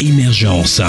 Émergence.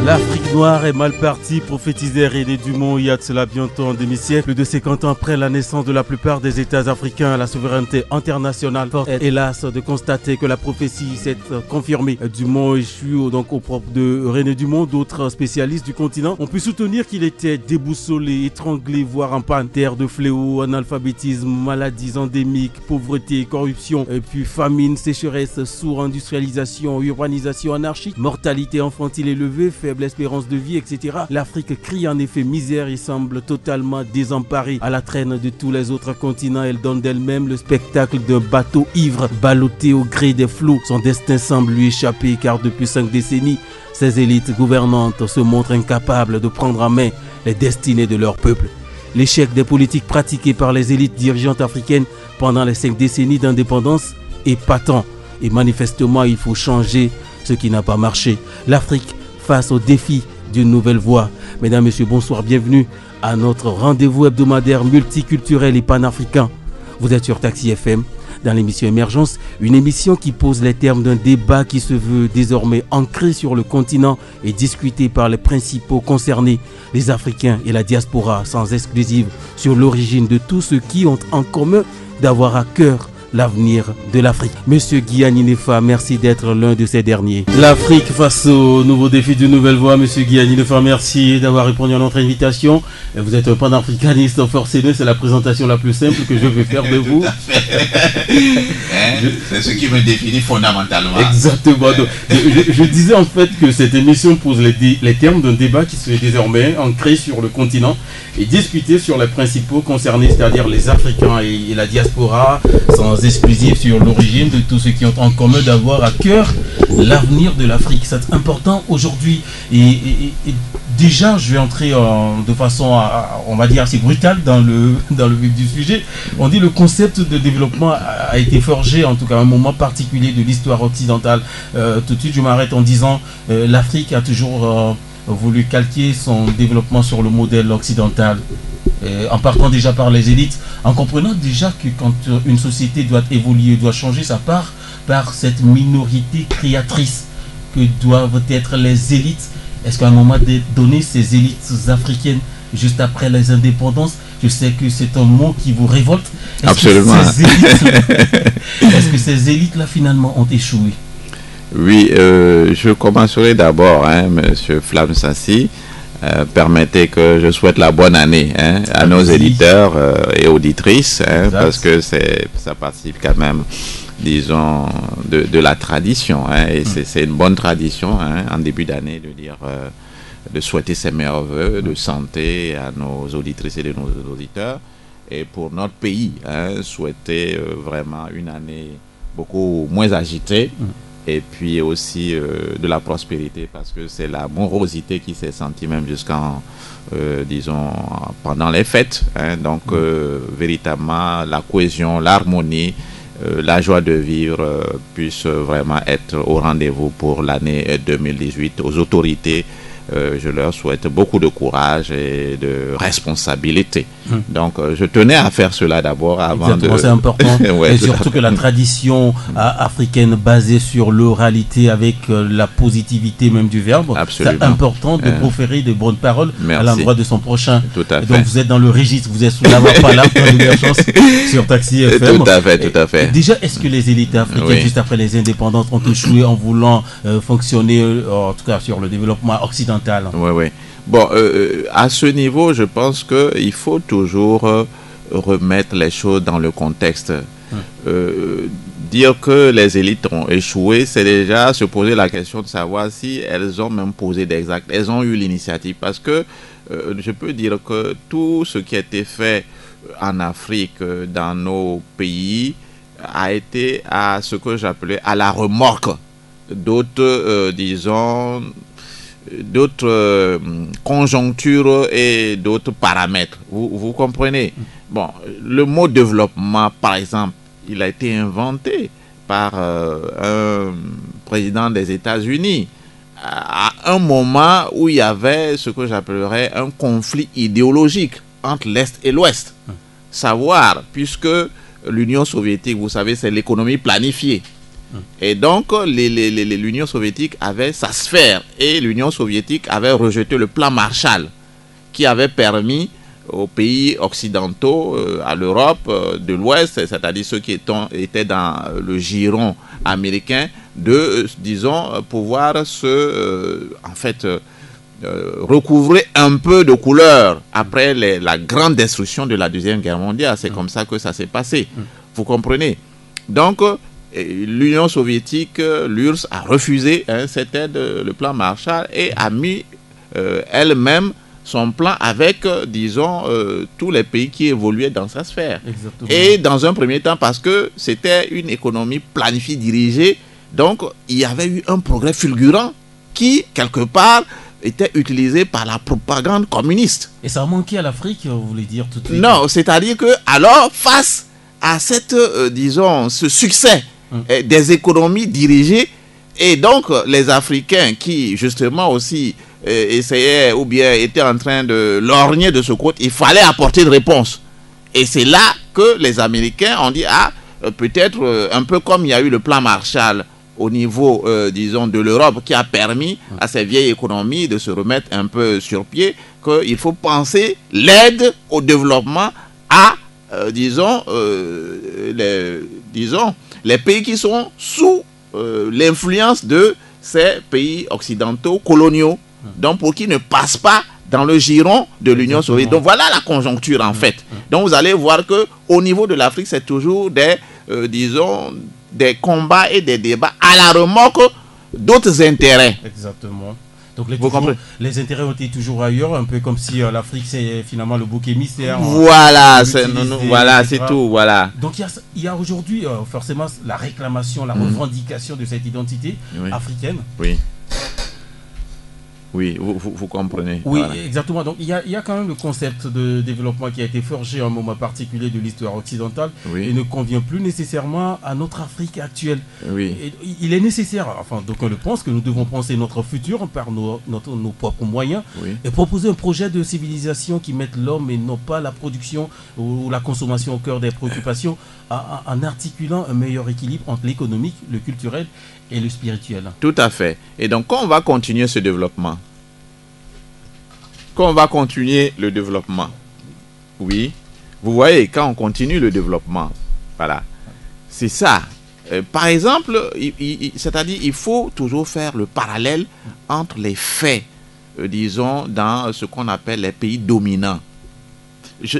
L'Afrique noire est mal partie, prophétisait René Dumont il y a de cela bientôt un demi-siècle. Plus de 50 ans après la naissance de la plupart des États africains, la souveraineté internationale force hélas de constater que la prophétie s'est confirmée. Dumont échoue donc au propre de René Dumont. D'autres spécialistes du continent ont pu soutenir qu'il était déboussolé, étranglé, voire en panne. Terre de fléaux, analphabétisme, maladies endémiques, pauvreté, corruption, et puis famine, sécheresse, sous-industrialisation, urbanisation, anarchie, mortalité infantile élevée, faible espérance de vie, etc. L'Afrique crie en effet misère et semble totalement désemparée. À la traîne de tous les autres continents, elle donne d'elle-même le spectacle d'un bateau ivre, ballotté au gré des flots. Son destin semble lui échapper car depuis 5 décennies, ces élites gouvernantes se montrent incapables de prendre en main les destinées de leur peuple. L'échec des politiques pratiquées par les élites dirigeantes africaines pendant les 5 décennies d'indépendance est patent. Et manifestement, il faut changer ce qui n'a pas marché. L'Afrique face au défi d'une nouvelle voie. Mesdames, Messieurs, bonsoir, bienvenue à notre rendez-vous hebdomadaire multiculturel et panafricain. Vous êtes sur Taxi FM dans l'émission Émergence, une émission qui pose les termes d'un débat qui se veut désormais ancré sur le continent et discuté par les principaux concernés, les Africains et la diaspora, sans exclusive, sur l'origine de tous ceux qui ont en commun d'avoir à cœur l'avenir de l'Afrique. Monsieur Guillani Nefa, merci d'être l'un de ces derniers. L'Afrique face au nouveau défi d'une nouvelle voie. Monsieur Guillani Nefa, merci d'avoir répondu à notre invitation. Vous êtes un panafricaniste forcené, c'est la présentation la plus simple que je vais faire de vous. C'est ce qui me définit fondamentalement. Exactement. Donc, je disais en fait que cette émission pose les termes d'un débat qui se fait désormais ancré sur le continent et discuté sur les principaux concernés, c'est-à-dire les Africains et la diaspora, sans exclusif sur l'origine de tous ceux qui ont en commun d'avoir à cœur l'avenir de l'Afrique. C'est important aujourd'hui et déjà je vais entrer de façon on va dire assez brutale dans le vif du sujet. On dit le concept de développement a été forgé en tout cas à un moment particulier de l'histoire occidentale. Tout de suite je m'arrête en disant l'Afrique a toujours voulu calquer son développement sur le modèle occidental. En partant déjà par les élites, en comprenant déjà que quand une société doit évoluer, doit changer, ça part par cette minorité créatrice que doivent être les élites. Est-ce qu'à un moment donné, ces élites africaines, juste après les indépendances, je sais que c'est un mot qui vous révolte. Absolument. Est-ce que ces élites-là finalement ont échoué? Oui, je commencerai d'abord, Monsieur Flam Sassi. Permettez que je souhaite la bonne année à nos éditeurs et auditrices, parce que ça participe quand même, disons, de la tradition, et c'est une bonne tradition en début d'année de dire, de souhaiter ses meilleurs vœux de santé à nos auditrices et de nos auditeurs, et pour notre pays, souhaiter vraiment une année beaucoup moins agitée. Et puis aussi de la prospérité, parce que c'est la morosité qui s'est sentie même jusqu'en, disons, pendant les fêtes. Donc, véritablement, la cohésion, l'harmonie, la joie de vivre puisse vraiment être au rendez-vous pour l'année 2018. Aux autorités, je leur souhaite beaucoup de courage et de responsabilité. Donc, je tenais à faire cela d'abord avant. Exactement, c'est important. Ouais, et surtout que la tradition africaine basée sur l'oralité avec la positivité même du verbe, c'est important de proférer de bonnes paroles à l'endroit de son prochain. Tout à fait. Donc, vous êtes dans le registre, vous êtes sous la voie palable dans l'émergence sur Taxi FM. Tout à fait, tout à fait. Déjà, est-ce que les élites africaines, juste après les indépendances, ont échoué en voulant fonctionner, en tout cas sur le développement occidental? Oui, oui. Bon, à ce niveau, je pense qu'il faut toujours remettre les choses dans le contexte. Dire que les élites ont échoué, c'est déjà se poser la question de savoir si elles ont même posé des actes. Elles ont eu l'initiative, parce que je peux dire que tout ce qui a été fait en Afrique, dans nos pays, a été à ce que j'appelais à la remorque d'autres, disons, d'autres conjonctures et d'autres paramètres. Vous comprenez? Bon, le mot développement, par exemple, il a été inventé par un président des États-Unis à un moment où il y avait ce que j'appellerais un conflit idéologique entre l'Est et l'Ouest. Savoir, puisque l'Union soviétique, vous savez, c'est l'économie planifiée. Et donc, l'Union soviétique avait sa sphère. Et l'Union soviétique avait rejeté le plan Marshall, qui avait permis aux pays occidentaux, à l'Europe de l'Ouest, c'est-à-dire ceux qui étaient dans le giron américain, de, disons, pouvoir recouvrer un peu de couleur après la grande destruction de la Deuxième Guerre mondiale. C'est comme ça que ça s'est passé. Vous comprenez? Donc, l'Union soviétique, l'URSS, a refusé cette aide, le plan Marshall, et a mis elle-même son plan avec, disons, tous les pays qui évoluaient dans sa sphère. Exactement. Et dans un premier temps, parce que c'était une économie planifiée, dirigée, donc il y avait eu un progrès fulgurant qui, quelque part, était utilisé par la propagande communiste. Et ça a manqué à l'Afrique, vous voulez dire tout de suite? Non, c'est-à-dire que, alors, face à cette, disons, ce succès des économies dirigées, et donc les Africains qui, justement, aussi essayaient ou bien étaient en train de lorgner de ce côté, il fallait apporter une réponse. Et c'est là que les Américains ont dit, peut-être un peu comme il y a eu le plan Marshall au niveau, disons, de l'Europe, qui a permis à ces vieilles économies de se remettre un peu sur pied, qu'il faut penser l'aide au développement à, disons, les pays qui sont sous l'influence de ces pays occidentaux coloniaux, donc pour qu'ils ne passent pas dans le giron de l'Union soviétique. Donc voilà la conjoncture en fait. Donc vous allez voir que au niveau de l'Afrique, c'est toujours des, disons, des combats et des débats à la remorque d'autres intérêts. Exactement. Donc les intérêts ont été toujours ailleurs, un peu comme si l'Afrique c'est finalement le bouc émissaire. Voilà, c'est tout. Voilà. Donc il y a aujourd'hui forcément la réclamation, la revendication de cette identité africaine. Oui. Oui, vous comprenez. Oui, voilà. Exactement. Donc il y a quand même le concept de développement qui a été forgé à un moment particulier de l'histoire occidentale et ne convient plus nécessairement à notre Afrique actuelle. Oui. Et il est nécessaire, enfin donc on le pense, que nous devons penser notre futur par nos propres moyens et proposer un projet de civilisation qui mette l'homme et non pas la production ou la consommation au cœur des préoccupations, en articulant un meilleur équilibre entre l'économique, le culturel et le spirituel. Tout à fait. Et donc, quand on va continuer ce développement, oui, vous voyez, quand on continue le développement, voilà, c'est ça. Par exemple, c'est-à-dire, il faut toujours faire le parallèle entre les faits, disons, dans ce qu'on appelle les pays dominants.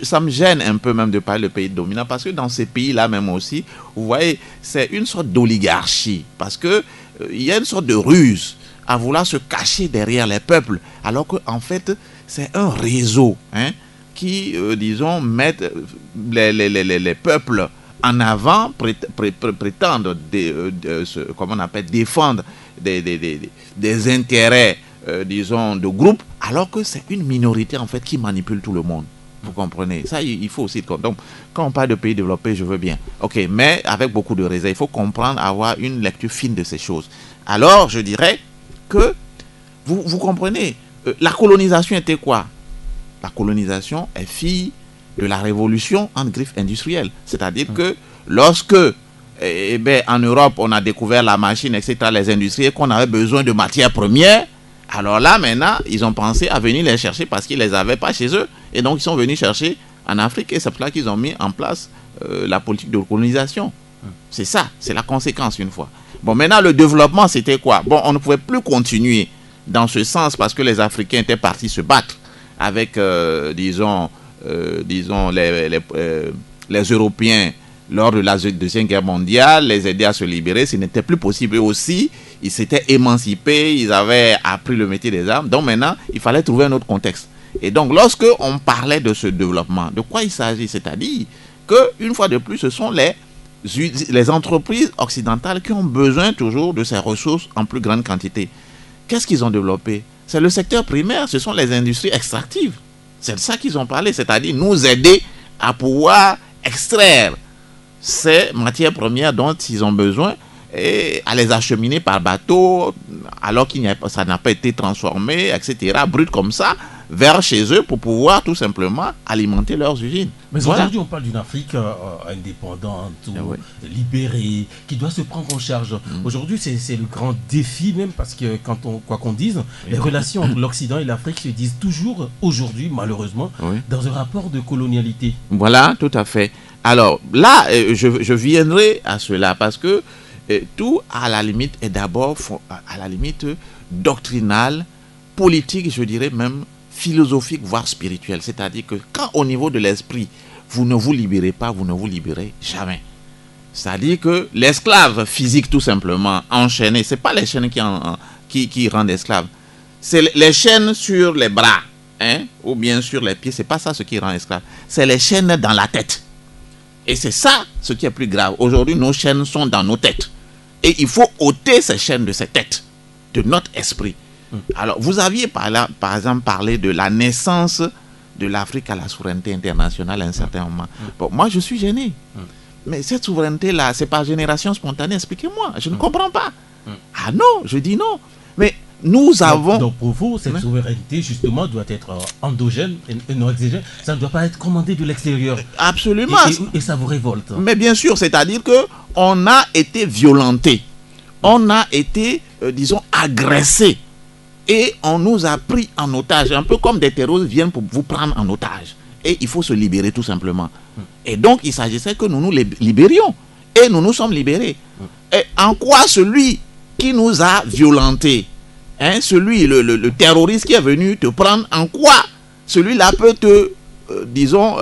Ça me gêne un peu même de parler de pays dominants parce que dans ces pays-là même aussi, vous voyez, c'est une sorte d'oligarchie parce que il y a une sorte de ruse à vouloir se cacher derrière les peuples alors qu'en fait, c'est un réseau qui, disons, met les peuples en avant, prétendent comment on appelle, défendre des intérêts, disons, de groupe alors que c'est une minorité en fait qui manipule tout le monde. Vous comprenez? Ça, il faut aussi... Donc, quand on parle de pays développés, je veux bien. OK, mais avec beaucoup de réserve. Il faut comprendre, avoir une lecture fine de ces choses. Alors, je dirais que, vous comprenez, la colonisation était quoi? La colonisation est fille de la révolution en griffe industrielle. C'est-à-dire que lorsque, en Europe, on a découvert la machine, etc., les industries, qu'on avait besoin de matières premières, alors là, maintenant, ils ont pensé à venir les chercher parce qu'ils ne les avaient pas chez eux. Et donc, ils sont venus chercher en Afrique et c'est pour ça qu'ils ont mis en place la politique de colonisation. C'est ça, c'est la conséquence une fois. Bon, maintenant, le développement, c'était quoi? Bon, on ne pouvait plus continuer dans ce sens parce que les Africains étaient partis se battre avec, disons, les Européens lors de la Deuxième Guerre mondiale, les aider à se libérer. Ce n'était plus possible. Eux aussi, ils s'étaient émancipés, ils avaient appris le métier des armes. Donc maintenant, il fallait trouver un autre contexte. Et donc, lorsque on parlait de ce développement, de quoi il s'agit? C'est-à-dire qu'une fois de plus, ce sont les entreprises occidentales qui ont besoin toujours de ces ressources en plus grande quantité. Qu'est-ce qu'ils ont développé? C'est le secteur primaire, ce sont les industries extractives. C'est de ça qu'ils ont parlé, c'est-à-dire nous aider à pouvoir extraire ces matières premières dont ils ont besoin et à les acheminer par bateau alors ça n'a pas été transformé, etc., brut comme ça, vers chez eux pour pouvoir tout simplement alimenter leurs usines. Mais aujourd'hui, on parle d'une Afrique indépendante, libérée, qui doit se prendre en charge. Aujourd'hui, c'est le grand défi même, parce que quoi qu'on dise, les relations entre l'Occident et l'Afrique se disent toujours aujourd'hui, malheureusement, dans un rapport de colonialité. Voilà, tout à fait. Alors là, je viendrai à cela, parce que tout, à la limite, est d'abord, à la limite, doctrinal, politique, je dirais même philosophique, voire spirituel. C'est-à-dire que quand au niveau de l'esprit, vous ne vous libérez pas, vous ne vous libérez jamais. C'est-à-dire que l'esclave physique, tout simplement, enchaîné, ce n'est pas les chaînes qui rendent esclave. C'est les chaînes sur les bras, ou bien sur les pieds, ce n'est pas ça ce qui rend esclave. C'est les chaînes dans la tête. Et c'est ça ce qui est plus grave. Aujourd'hui, nos chaînes sont dans nos têtes. Et il faut ôter ces chaînes de ces têtes, de notre esprit. Alors, vous aviez par exemple parlé de la naissance de l'Afrique à la souveraineté internationale à un certain moment. Bon, moi, je suis gêné. Mais cette souveraineté-là, c'est par génération spontanée. Expliquez-moi, je ne comprends pas. Ah non, je dis non. Mais nous avons... Donc pour vous, cette souveraineté, justement, doit être endogène et non exogène. Ça ne doit pas être commandé de l'extérieur. Absolument. Et ça vous révolte. Mais bien sûr, c'est-à-dire qu'on a été violenté. On a été, disons, agressé. Et on nous a pris en otage. Un peu comme des terroristes viennent pour vous prendre en otage. Et il faut se libérer tout simplement. Et donc, il s'agissait que nous nous libérions. Et nous nous sommes libérés. Et en quoi celui qui nous a violentés, celui, le terroriste qui est venu te prendre, en quoi celui-là peut te, disons,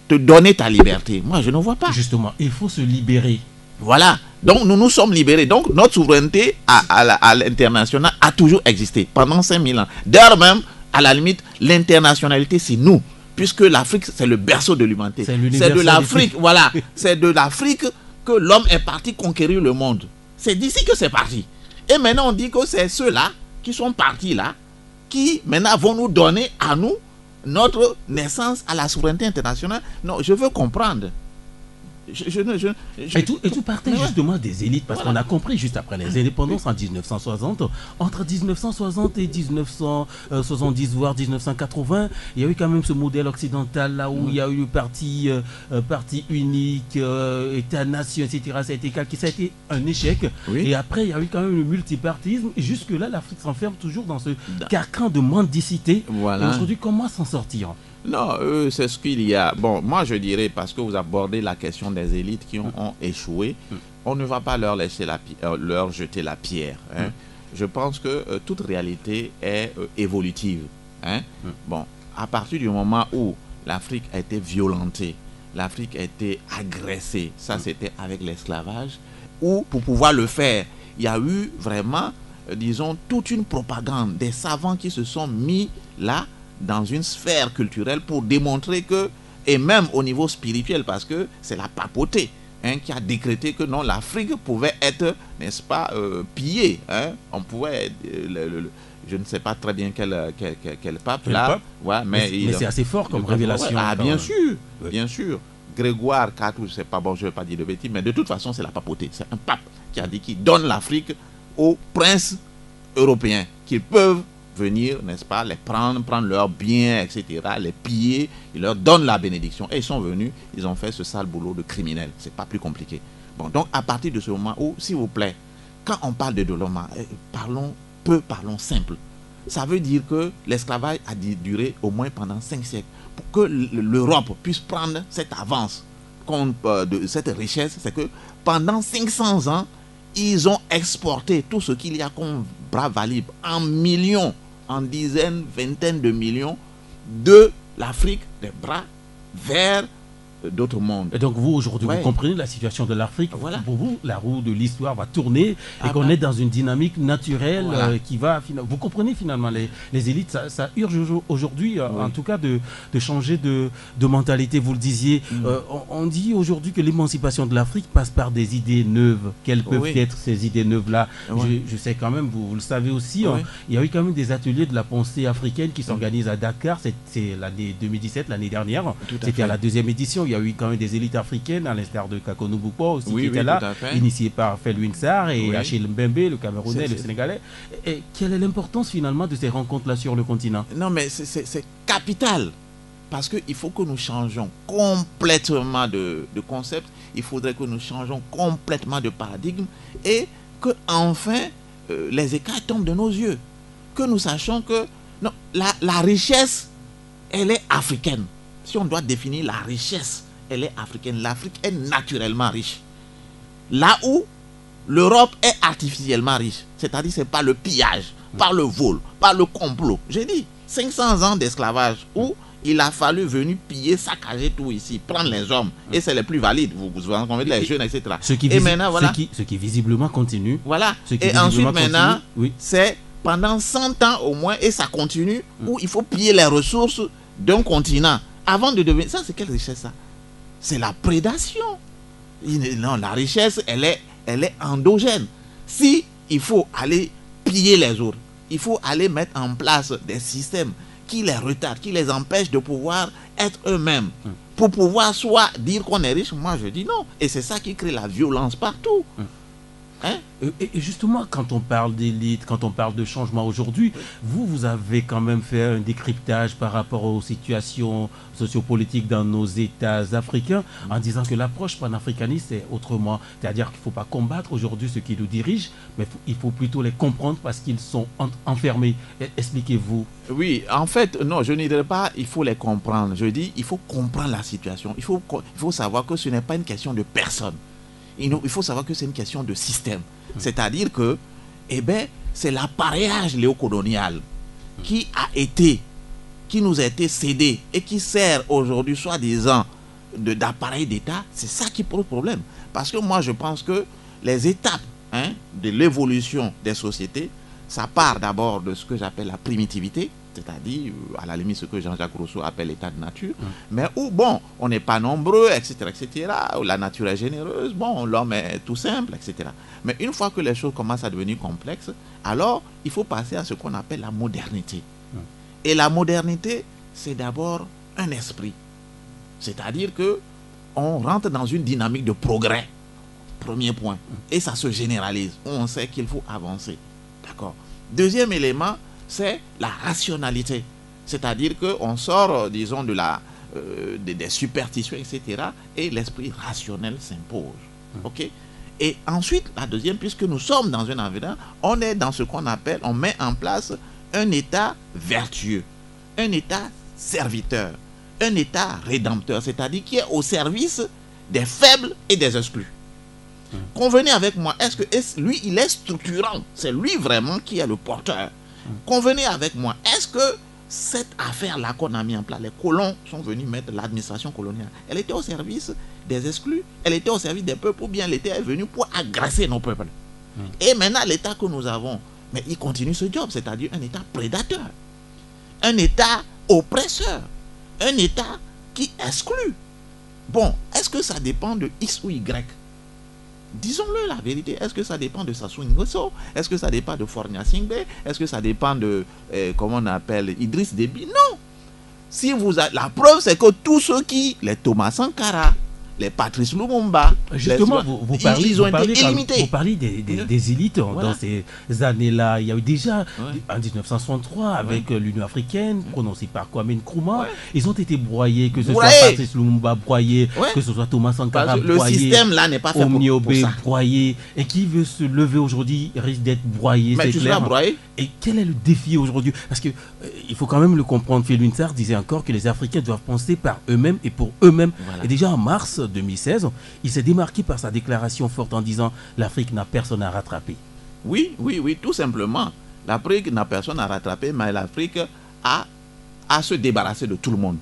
te donner ta liberté? Moi, je ne vois pas. Justement, il faut se libérer. Voilà. Donc, nous nous sommes libérés. Donc, notre souveraineté à l'international a toujours existé pendant 5000 ans. D'ailleurs, même, à la limite, l'internationalité, c'est nous. Puisque l'Afrique, c'est le berceau de l'humanité. C'est de l'Afrique, voilà. C'est de l'Afrique que l'homme est parti conquérir le monde. C'est d'ici que c'est parti. Et maintenant, on dit que c'est ceux-là qui sont partis là, qui maintenant vont nous donner à nous notre naissance à la souveraineté internationale. Non, je veux comprendre. Et tout partait justement des élites, parce qu'on a compris juste après les indépendances en 1960, entre 1960 et 1970 voire 1980, il y a eu quand même ce modèle occidental là où il y a eu le parti unique, État-nation, etc. Ça a été un échec. Et après il y a eu quand même le multipartisme, et jusque là l'Afrique s'enferme toujours dans ce carcan de mendicité. Aujourd'hui, comment s'en sortir? Non, c'est ce qu'il y a. Bon, moi je dirais, parce que vous abordez la question des élites qui ont échoué, on ne va pas leur jeter la pierre. Je pense que toute réalité est évolutive. Bon, à partir du moment où l'Afrique a été violentée, l'Afrique a été agressée, ça c'était avec l'esclavage, où pour pouvoir le faire, il y a eu vraiment, disons, toute une propagande des savants qui se sont mis là, dans une sphère culturelle pour démontrer que, et même au niveau spirituel, parce que c'est la papauté qui a décrété que non, l'Afrique pouvait être, n'est-ce pas, pillée. On pouvait, je ne sais pas très bien quel pape là. Mais c'est assez fort comme révélation. Ah, bien sûr, bien sûr. Grégoire IV, je ne sais pas, bon, je ne vais pas dire de bêtises, mais de toute façon, c'est la papauté. C'est un pape qui a dit qu'il donne l'Afrique aux princes européens, qu'ils peuvent venir, n'est-ce pas, les prendre leurs biens, etc., les piller, ils leur donnent la bénédiction. Et ils sont venus, ils ont fait ce sale boulot de criminel. C'est pas plus compliqué. Bon, donc à partir de ce moment où, s'il vous plaît, quand on parle de Doloma, parlons simple. Ça veut dire que l'esclavage a duré au moins pendant 5 siècles. Pour que l'Europe puisse prendre cette avance, de cette richesse, c'est que pendant 500 ans, ils ont exporté tout ce qu'il y a comme bras valibles en millions, en dizaines, vingtaines de millions de l'Afrique, des bras vers d'autres mondes. Et donc vous, aujourd'hui, vous comprenez la situation de l'Afrique. Pour vous, la roue de l'histoire va tourner et qu'on est dans une dynamique naturelle qui va... Vous comprenez finalement les élites, ça urge aujourd'hui, en tout cas, de changer de mentalité. Vous le disiez, on dit aujourd'hui que l'émancipation de l'Afrique passe par des idées neuves. Quelles peuvent être ces idées neuves-là? Je sais quand même, vous le savez aussi, il y a eu quand même des ateliers de la pensée africaine qui s'organisent à Dakar. C'est l'année 2017, l'année dernière. C'était à la 2e édition. Il y a eu quand même des élites africaines, à l'instar de Kakonou Boupo aussi, oui, qui était là, fait. initié par Felwine Sarr et Oui. Achille Mbembe, le Camerounais, le Sénégalais. Et quelle est l'importance finalement de ces rencontres-là sur le continent? Non, mais c'est capital. Parce qu'il faut que nous changions complètement de concept. Il faudrait que nous changions complètement de paradigme et que enfin les écarts tombent de nos yeux. Que nous sachions que non, la richesse, elle est africaine. Si on doit définir la richesse, elle est africaine. L'Afrique est naturellement riche. Là où l'Europe est artificiellement riche. C'est-à-dire c'est par le pillage, par le vol, par le complot. J'ai dit 500 ans d'esclavage où il a fallu venir piller, saccager tout ici, prendre les hommes. Et c'est les plus valides. Vous en convenez, les jeunes, etc. Et maintenant, voilà. Ce qui visiblement continue. Voilà. Et ensuite, maintenant, c'est pendant 100 ans au moins, et ça continue, où il faut piller les ressources d'un continent. Avant de devenir... Ça, c'est quelle richesse, ça? C'est la prédation. Non, la richesse, elle est endogène. Si il faut aller piller les autres, il faut aller mettre en place des systèmes qui les retardent, qui les empêchent de pouvoir être eux-mêmes. Pour pouvoir soit dire qu'on est riche, moi je dis non. Et c'est ça qui crée la violence partout. Hein? Et justement, quand on parle d'élite, quand on parle de changement aujourd'hui, vous avez quand même fait un décryptage par rapport aux situations sociopolitiques dans nos États africains en disant que l'approche panafricaniste est autrement. C'est-à-dire qu'il ne faut pas combattre aujourd'hui ceux qui nous dirigent, mais il faut plutôt les comprendre parce qu'ils sont enfermés. Expliquez-vous. Oui, en fait, non, je ne dirais pas il faut les comprendre. Je dis il faut comprendre la situation. Il faut savoir que ce n'est pas une question de personne. Il faut savoir que c'est une question de système. C'est-à-dire que, c'est l'appareillage néocolonial qui nous a été cédé et qui sert aujourd'hui, soi-disant, d'appareil d'État. C'est ça qui pose problème. Parce que moi, je pense que les étapes de l'évolution des sociétés, ça part d'abord de ce que j'appelle la primitivité, c'est-à-dire, à la limite, ce que Jean-Jacques Rousseau appelle l'état de nature, mais où, bon, on n'est pas nombreux, etc., où la nature est généreuse, bon, l'homme est tout simple, etc. Mais une fois que les choses commencent à devenir complexes, alors, il faut passer à ce qu'on appelle la modernité. Et la modernité, c'est d'abord un esprit. C'est-à-dire que on rentre dans une dynamique de progrès, premier point, et ça se généralise. On sait qu'il faut avancer. D'accord. Deuxième élément, c'est la rationalité. C'est-à-dire qu'on sort, disons, des superstitions, etc. Et l'esprit rationnel s'impose. OK? Et ensuite, la deuxième, puisque nous sommes dans un environnement, on est dans ce qu'on appelle, on met en place un état vertueux, un état serviteur, un état rédempteur, c'est-à-dire qui est au service des faibles et des exclus. Convenez avec moi, est-ce que lui, il est structurant? C'est lui vraiment qui est le porteur. Convenez avec moi, est-ce que cette affaire-là qu'on a mis en place, les colons sont venus mettre l'administration coloniale, elle était au service des exclus, elle était au service des peuples, ou bien elle était venue pour agresser nos peuples? Et maintenant, l'État que nous avons, mais il continue ce job, c'est-à-dire un État prédateur, un État oppresseur, un État qui exclut. Bon, est-ce que ça dépend de X ou Y? Disons-le la vérité. Est-ce que ça dépend de Sassou Nguesso? Est-ce que ça dépend de Fornia Singbe? Est-ce que ça dépend de, comment on appelle, Idriss Déby? Non. Si vous avez, la preuve, c'est que tous ceux qui, les Thomas Sankara, les Patrice Lumumba, justement, vous parlez des élites voilà. Dans ces années-là. Il y a eu déjà, en 1963, avec l'Union africaine, prononcée par Kwame Nkrumah, ils ont été broyés, que ce soit Patrice Lumumba broyé, que ce soit Thomas Sankara broyé, le système là n'est pas fait pour ça. Broyé, et qui veut se lever aujourd'hui risque d'être broyé, c'est clair. Et quel est le défi aujourd'hui? Parce que il faut quand même le comprendre. Felwine Sarr disait encore que les Africains doivent penser par eux-mêmes et pour eux-mêmes. Voilà. Et déjà en mars 2016, il s'est démarqué par sa déclaration forte en disant l'Afrique n'a personne à rattraper. Oui, tout simplement. L'Afrique n'a personne à rattraper, mais l'Afrique a à se débarrasser de tout le monde.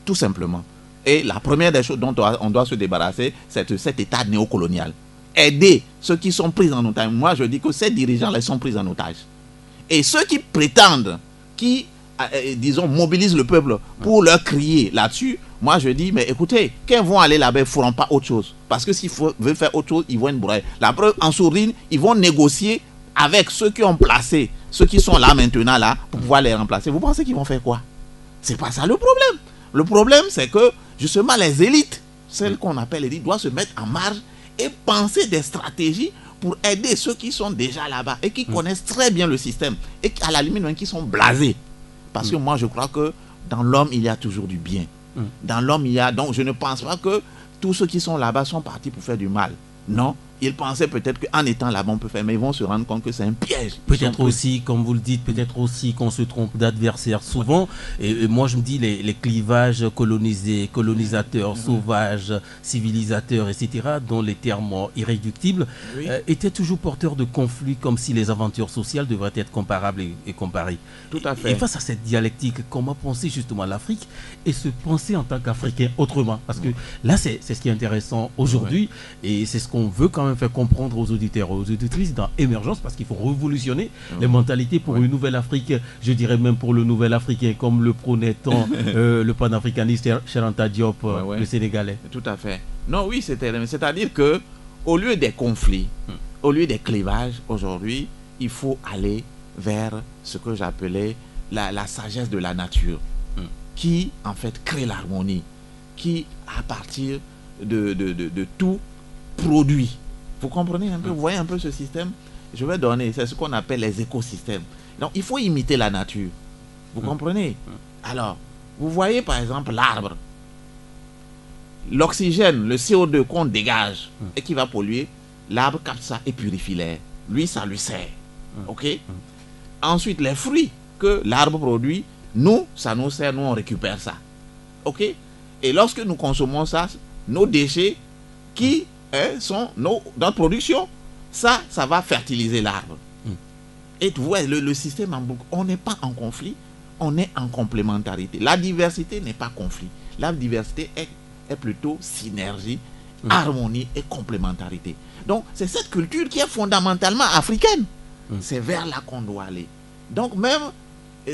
Tout simplement. Et la première des choses dont on doit se débarrasser, c'est cet état néocolonial. Aider ceux qui sont pris en otage. Moi, je dis que ces dirigeants-là sont pris en otage. Et ceux qui prétendent, qui, disons, mobilisent le peuple pour leur crier là-dessus, moi je dis, mais écoutez, quand ils vont aller là-bas, ils ne feront pas autre chose. Parce que s'ils veulent faire autre chose, ils vont être broyés. La preuve, en Sourdine, ils vont négocier avec ceux qui ont placé, ceux qui sont là maintenant, là, pour pouvoir les remplacer. Vous pensez qu'ils vont faire quoi? C'est pas ça le problème. Le problème, c'est que justement les élites, celles qu'on appelle élites, doivent se mettre en marge et penser des stratégies pour aider ceux qui sont déjà là-bas et qui connaissent très bien le système et à la limite même qui sont blasés. Parce que moi je crois que dans l'homme il y a toujours du bien. Dans l'homme il y a, donc je ne pense pas que tous ceux qui sont là-bas sont partis pour faire du mal. Non, ils pensaient peut-être qu'en étant là-bas on peut faire, mais ils vont se rendre compte que c'est un piège. Peut-être aussi, comme vous le dites, peut-être aussi qu'on se trompe d'adversaire souvent. Et moi je me dis les clivages colonisés, colonisateurs, sauvages, civilisateurs, etc., dont les termes irréductibles, étaient toujours porteurs de conflits, comme si les aventures sociales devraient être comparables et comparées. Tout à fait. Et face à cette dialectique, comment penser justement l'Afrique et se penser en tant qu'Africain autrement? Parce que là c'est ce qui est intéressant aujourd'hui, et c'est ce qu'on veut quand même faire comprendre aux auditeurs et aux auditrices dans Émergence, parce qu'il faut révolutionner les mentalités pour une nouvelle Afrique, je dirais même pour le nouvel Africain, comme le prônait tant le panafricaniste Cheikh Anta Diop, le Sénégalais. Tout à fait. Non, oui, c'est-à-dire que au lieu des conflits, au lieu des clivages, aujourd'hui, il faut aller vers ce que j'appelais la sagesse de la nature, qui en fait crée l'harmonie, qui à partir de tout produit. Vous comprenez un peu, vous voyez un peu ce système? Je vais donner, c'est ce qu'on appelle les écosystèmes. Donc il faut imiter la nature. Vous comprenez? Alors, vous voyez par exemple l'arbre. L'oxygène, le CO2 qu'on dégage et qui va polluer, l'arbre capte ça et purifie l'air. Lui, ça lui sert. Ok? Ensuite, les fruits que l'arbre produit, nous, ça nous sert, nous on récupère ça. Ok? Et lorsque nous consommons ça, nos déchets qui sont notre production, ça va fertiliser l'arbre. Et tu vois, le système en boucle, on n'est pas en conflit, on est en complémentarité. La diversité n'est pas conflit. La diversité est plutôt synergie, harmonie et complémentarité. Donc, c'est cette culture qui est fondamentalement africaine. C'est vers là qu'on doit aller. Donc, même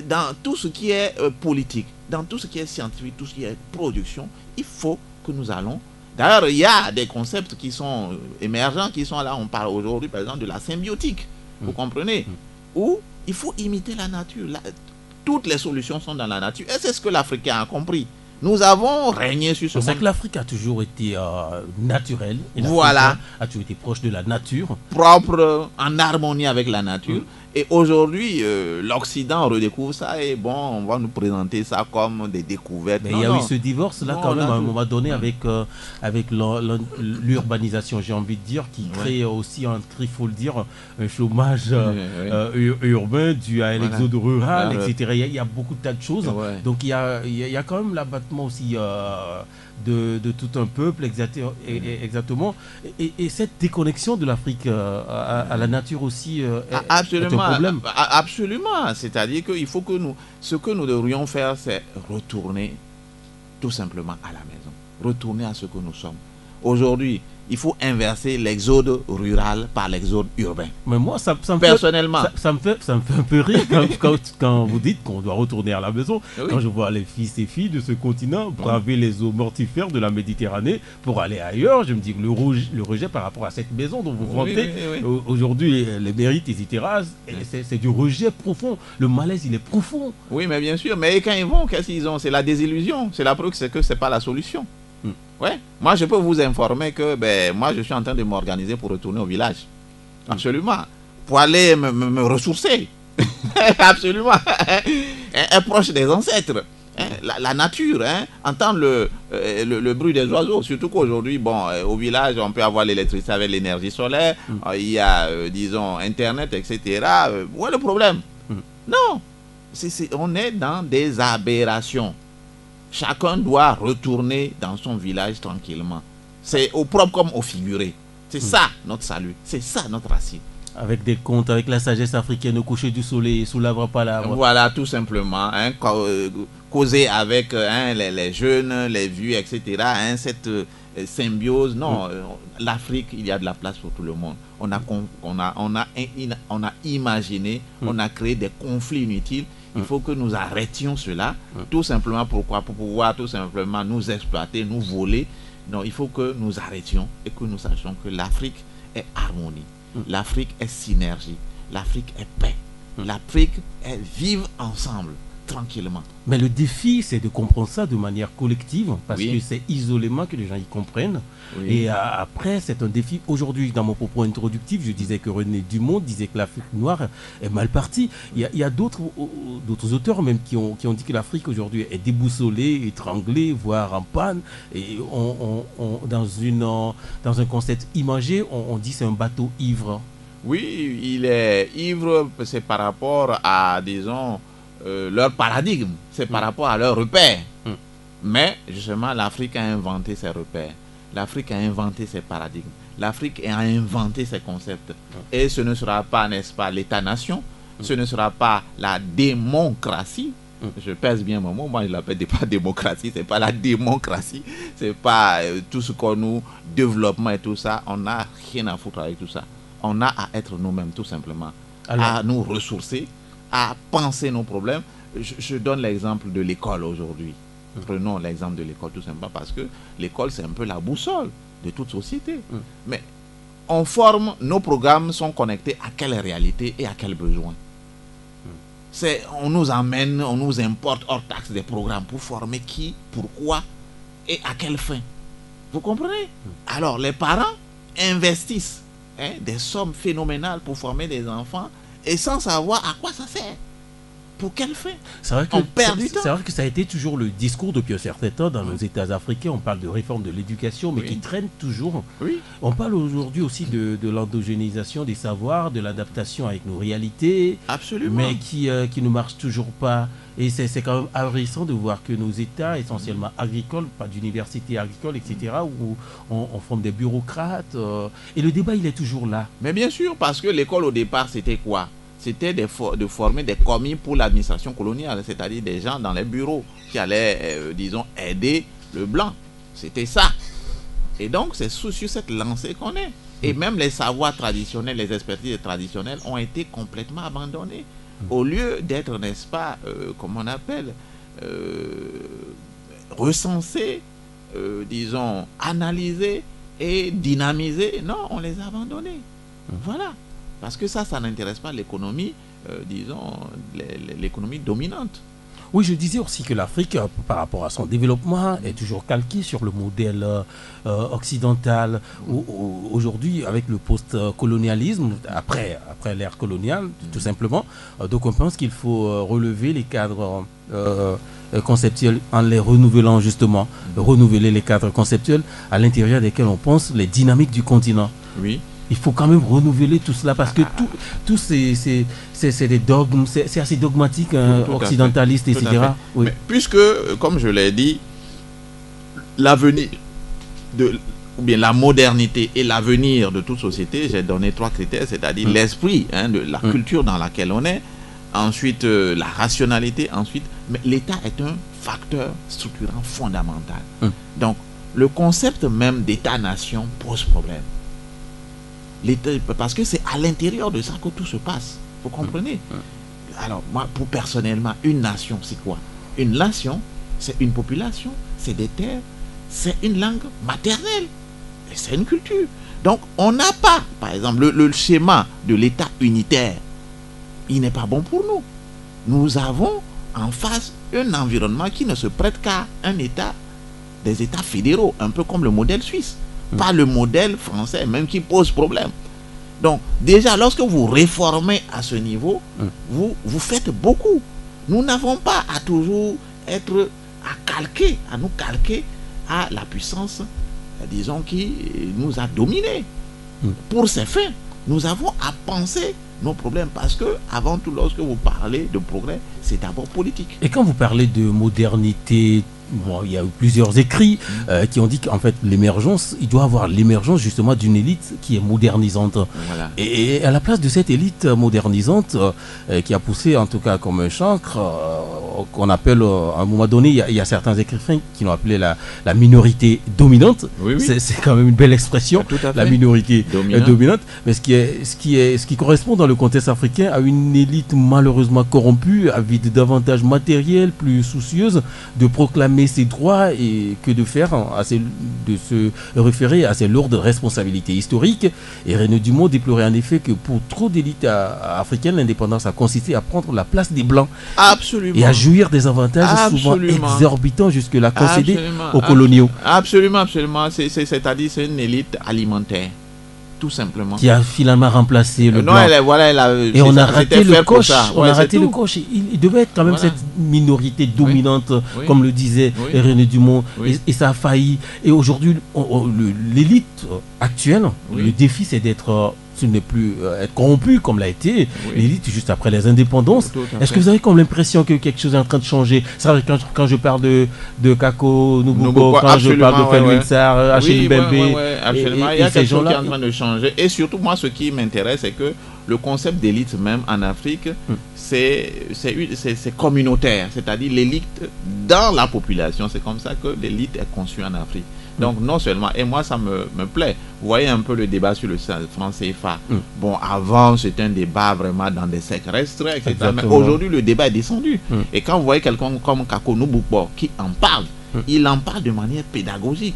dans tout ce qui est politique, dans tout ce qui est scientifique, tout ce qui est production, il faut que nous allons. D'ailleurs, il y a des concepts qui sont émergents, qui sont là. On parle aujourd'hui, par exemple, de la symbiotique. Vous comprenez? Où il faut imiter la nature. Toutes les solutions sont dans la nature. Et c'est ce que l'Africain a compris. Nous avons régné sur ce monde. C'est que l'Afrique a toujours été naturelle. Et voilà. A toujours été proche de la nature. Propre, en harmonie avec la nature. Et aujourd'hui, l'Occident redécouvre ça et bon, on va nous présenter ça comme des découvertes. Mais il y a eu ce divorce-là quand même à un moment donné avec l'urbanisation, j'ai envie de dire, qui crée aussi, il faut le dire, un chômage urbain dû à l'exode rural, etc. Il y a beaucoup de tas de choses. Donc il y a quand même l'abattement aussi de tout un peuple, exactement. Et cette déconnexion de l'Afrique à la nature aussi est un problème. Absolument. C'est-à-dire qu'il faut que ce que nous devrions faire, c'est retourner tout simplement à la maison. Retourner à ce que nous sommes. Aujourd'hui, il faut inverser l'exode rural par l'exode urbain. Mais moi, personnellement, ça me fait un peu rire quand vous dites qu'on doit retourner à la maison. Oui. Quand je vois les fils et filles de ce continent braver les eaux mortifères de la Méditerranée pour aller ailleurs, je me dis que le rejet par rapport à cette maison dont vous vantez aujourd'hui les mérites, etc., c'est du rejet profond. Le malaise, il est profond. Oui, mais bien sûr. Mais quand ils vont, qu'est-ce qu'ils ont? C'est la désillusion. C'est la preuve que c'est pas la solution. Ouais. Moi, je peux vous informer que moi, je suis en train de m'organiser pour retourner au village. Absolument. Pour aller me ressourcer. Absolument. Être proche des ancêtres. La nature. Entendre le bruit des oiseaux. Surtout qu'aujourd'hui, au village, on peut avoir l'électricité avec l'énergie solaire. Il y a, disons, Internet, etc. Où est le problème? Non. On est dans des aberrations. Chacun doit retourner dans son village tranquillement. C'est au propre comme au figuré. C'est ça notre salut. C'est ça notre racine. Avec des contes, avec la sagesse africaine au coucher du soleil, sous l'arbre pas l'arbre. Voilà, tout simplement. Causer avec les jeunes, les vieux, etc. Cette symbiose. Non, l'Afrique, il y a de la place pour tout le monde. On a imaginé, on a créé des conflits inutiles. Il faut que nous arrêtions cela, tout simplement. Pourquoi? Pour pouvoir tout simplement nous exploiter, nous voler. Non, il faut que nous arrêtions et que nous sachions que l'Afrique est harmonie, l'Afrique est synergie, l'Afrique est paix, l'Afrique est vivre ensemble, tranquillement. Mais le défi, c'est de comprendre ça de manière collective, parce Oui. que c'est isolément que les gens y comprennent. Oui. Et après, c'est un défi. Aujourd'hui, dans mon propos introductif, je disais que René Dumont disait que l'Afrique noire est mal partie. Il y a d'autres auteurs même qui ont dit que l'Afrique aujourd'hui est déboussolée, étranglée, voire en panne. Et dans un concept imagé, on dit c'est un bateau ivre. Oui, il est ivre, c'est par rapport à, disons, leur paradigme, c'est par rapport à leur repère. Mais justement, l'Afrique a inventé ses repères, l'Afrique a inventé ses paradigmes, l'Afrique a inventé ses concepts. Et ce ne sera pas, n'est-ce pas, l'État-nation, ce ne sera pas la démocratie. Je pèse bien mon mot, moi je l'appelle pas démocratie, c'est pas la démocratie, c'est pas tout ce qu'on nous, développement et tout ça, on n'a rien à foutre avec tout ça. On a à être nous-mêmes tout simplement, à nous ressourcer, à penser nos problèmes. Je donne l'exemple de l'école aujourd'hui. Prenons l'exemple de l'école tout simplement parce que l'école c'est un peu la boussole de toute société. Mais on forme, nos programmes sont connectés à quelle réalité et à quel besoin. On nous emmène, on nous importe hors taxe des programmes pour former qui, pourquoi et à quelle fin. Vous comprenez? Alors les parents investissent des sommes phénoménales pour former des enfants et sans savoir à quoi ça sert. Pour quelle fin? C'est vrai, on perd du temps. C'est vrai que ça a été toujours le discours depuis un certain temps dans nos États africains. On parle de réforme de l'éducation, mais qui traîne toujours. Oui. On parle aujourd'hui aussi de l'endogénisation des savoirs, de l'adaptation avec nos réalités. Absolument. Mais qui ne marche toujours pas. Et c'est quand même ahurissant de voir que nos États, essentiellement agricoles, pas d'université agricole, etc., où on forme des bureaucrates. Et le débat, il est toujours là. Mais bien sûr, parce que l'école au départ, c'était quoi? C'était de former des commis pour l'administration coloniale, c'est-à-dire des gens dans les bureaux qui allaient, disons, aider le blanc. C'était ça. Et donc, c'est sur cette lancée qu'on est. Et même les savoirs traditionnels, les expertises traditionnelles ont été complètement abandonnés. Au lieu d'être, n'est-ce pas, comment on appelle, recensés, disons, analysés et dynamisés, non, on les a abandonnés. Voilà. Parce que ça n'intéresse pas l'économie, disons, l'économie dominante. Oui, je disais aussi que l'Afrique, par rapport à son développement, est toujours calquée sur le modèle occidental. Aujourd'hui, avec le post-colonialisme, après l'ère coloniale, tout simplement, donc on pense qu'il faut relever les cadres conceptuels en les renouvelant justement, renouveler les cadres conceptuels à l'intérieur desquels on pense les dynamiques du continent. Oui. Il faut quand même renouveler tout cela parce que tout c'est des dogmes, c'est assez dogmatique, tout occidentaliste, etc. Oui. Mais puisque, comme je l'ai dit, l'avenir ou bien la modernité et l'avenir de toute société, j'ai donné 3 critères, c'est-à-dire l'esprit, de la culture dans laquelle on est, ensuite la rationalité, ensuite, mais l'État est un facteur structurant fondamental. Donc, le concept même d'État-nation pose problème. Parce que c'est à l'intérieur de ça que tout se passe. Vous comprenez? Alors, moi, personnellement, une nation, c'est quoi? Une nation, c'est une population, c'est des terres, c'est une langue maternelle, et c'est une culture. Donc, on n'a pas, par exemple, le schéma de l'État unitaire, il n'est pas bon pour nous. Nous avons en face un environnement qui ne se prête qu'à un État, des États fédéraux, un peu comme le modèle suisse. Pas le modèle français, même qui pose problème. Donc, déjà, lorsque vous réformez à ce niveau, vous faites beaucoup. Nous n'avons pas à toujours être à nous calquer à la puissance, disons, qui nous a dominés. Pour ces fins, nous avons à penser nos problèmes parce que, avant tout, lorsque vous parlez de progrès, c'est d'abord politique. Et quand vous parlez de modernité, bon, il y a eu plusieurs écrits qui ont dit qu'en fait l'émergence, il doit avoir l'émergence justement d'une élite qui est modernisante. Voilà. Et à la place de cette élite modernisante qui a poussé en tout cas comme un chancre, qu'on appelle à un moment donné, il y a certains écrivains qui l'ont appelé la minorité dominante. Oui, oui. C'est quand même une belle expression, la minorité dominante. Mais ce qui correspond dans le contexte africain à une élite malheureusement corrompue, avide davantage matériel, plus soucieuse de proclamer ses droits et que de faire, de se référer à ses lourdes responsabilités historiques. Et René Dumont déplorait en effet que pour trop d'élites africaines, l'indépendance a consisté à prendre la place des Blancs. Absolument. Et à jouir des avantages souvent exorbitants jusque-là concédés aux coloniaux. Absolument. C'est-à-dire c'est une élite alimentaire. Tout simplement. Qui a finalement remplacé le blanc. Et on a raté le coche. On a raté le coche. Il devait être quand même cette minorité dominante, comme le disait René Dumont, et ça a failli. Et aujourd'hui, l'élite actuelle, le défi, c'est d'être... ce n'est plus être corrompu comme l'a été l'élite juste après les indépendances. Est-ce que vous avez comme l'impression que quelque chose est en train de changer? C'est vrai, quand je parle de Kako Nububo, quand je parle de Felwine Sarr, Achille Mbembe, absolument. Il y a quelque chose qui est en train de changer. Et surtout, moi, ce qui m'intéresse, c'est que le concept d'élite même en Afrique, c'est communautaire. C'est-à-dire l'élite dans la population. C'est comme ça que l'élite est conçue en Afrique. Donc non seulement, et moi ça me plaît, vous voyez un peu le débat sur le franc CFA. Bon, avant c'était un débat vraiment dans des cercles restreints, etc. Mais aujourd'hui le débat est descendu. Et quand vous voyez quelqu'un comme Kako Nububo qui en parle, il en parle de manière pédagogique.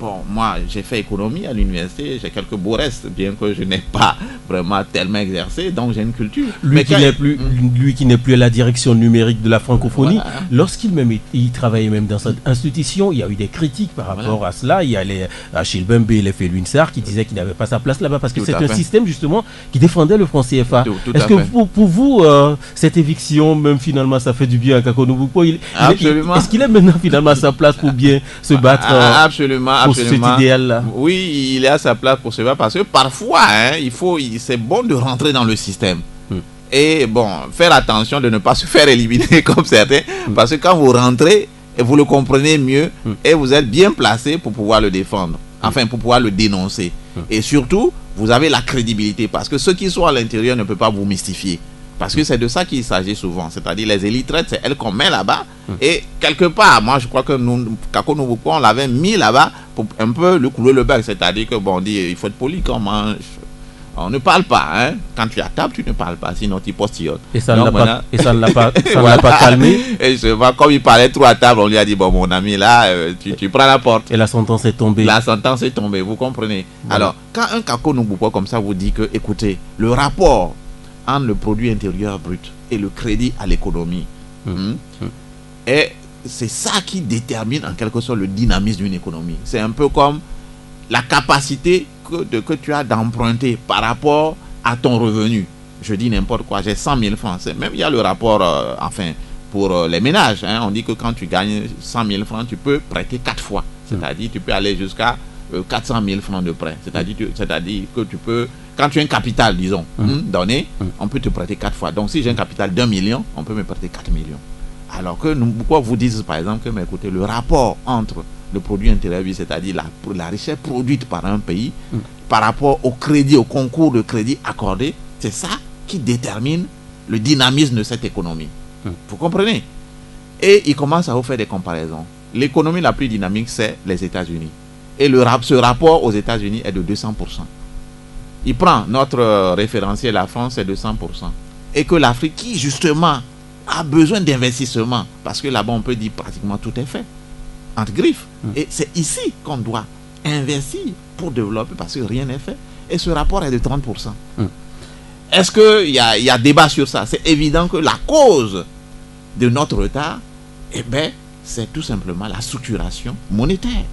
Bon, moi j'ai fait économie à l'université, j'ai quelques beaux restes, bien que je n'ai pas vraiment tellement exercé, donc j'ai une culture. Lui qui n'est plus à la direction numérique de la francophonie, lorsqu'il travaillait même dans cette institution, il y a eu des critiques par rapport à cela. Il y a les Achille Mbembe et les Felwine Sarr qui disaient qu'il n'avait pas sa place là-bas parce que c'est un système justement qui défendait le franc CFA. Est-ce que pour vous, cette éviction, même finalement, ça fait du bien à Kako Nububo? Est-ce qu'il est maintenant finalement à sa place pour bien se battre pour cet idéal-là? Oui, il est à sa place pour se battre parce que parfois, c'est bon de rentrer dans le système. Et bon, faire attention de ne pas se faire éliminer comme certains, parce que quand vous rentrez, et vous le comprenez mieux, et vous êtes bien placé pour pouvoir le défendre, enfin pour pouvoir le dénoncer. Et surtout, vous avez la crédibilité, parce que ceux qui sont à l'intérieur ne peuvent pas vous mystifier. Parce que c'est de ça qu'il s'agit souvent. C'est-à-dire les élites, c'est elles qu'on met là-bas. Et quelque part, moi je crois que Kako Nububo, on l'avait mis là-bas pour un peu lui couler le bec. C'est-à-dire que bon, on dit, il faut être poli quand on ne parle pas. Hein. Quand tu es à table, tu ne parles pas, sinon tu postillonnes. Et ça ne l'a pas calmé. Et comme il parlait trop à table, on lui a dit, bon mon ami là, tu prends la porte. Et la sentence est tombée. La sentence est tombée, vous comprenez. Alors, quand un Kako Nububo comme ça vous dit que, écoutez, le rapport entre le produit intérieur brut et le crédit à l'économie. Et c'est ça qui détermine en quelque sorte le dynamisme d'une économie. C'est un peu comme la capacité que tu as d'emprunter par rapport à ton revenu. Je dis n'importe quoi, j'ai 100 000 francs. Même il y a le rapport, pour les ménages. On dit que quand tu gagnes 100 000 francs, tu peux prêter 4 fois. C'est-à-dire tu peux aller jusqu'à 400 000 francs de prêt. C'est-à-dire que tu peux... Quand tu as un capital, disons, donné, on peut te prêter 4 fois. Donc, si j'ai un capital d'1 million, on peut me prêter 4 millions. Alors que, pourquoi vous dites, par exemple, que, mais écoutez, le rapport entre le produit intérieur, c'est-à-dire la richesse produite par un pays, par rapport au crédit, au concours de crédit accordé, c'est ça qui détermine le dynamisme de cette économie. Vous comprenez? Et il commence à vous faire des comparaisons. L'économie la plus dynamique, c'est les États-Unis. Et ce rapport aux États-Unis est de 200%. Il prend notre référentiel, la France, c'est de 100%. Et que l'Afrique, qui justement a besoin d'investissement, parce que là-bas, on peut dire pratiquement tout est fait, entre griffes. Et c'est ici qu'on doit investir pour développer, parce que rien n'est fait. Et ce rapport est de 30%. Est-ce qu'il y a débat sur ça? C'est évident que la cause de notre retard, c'est tout simplement la structuration monétaire.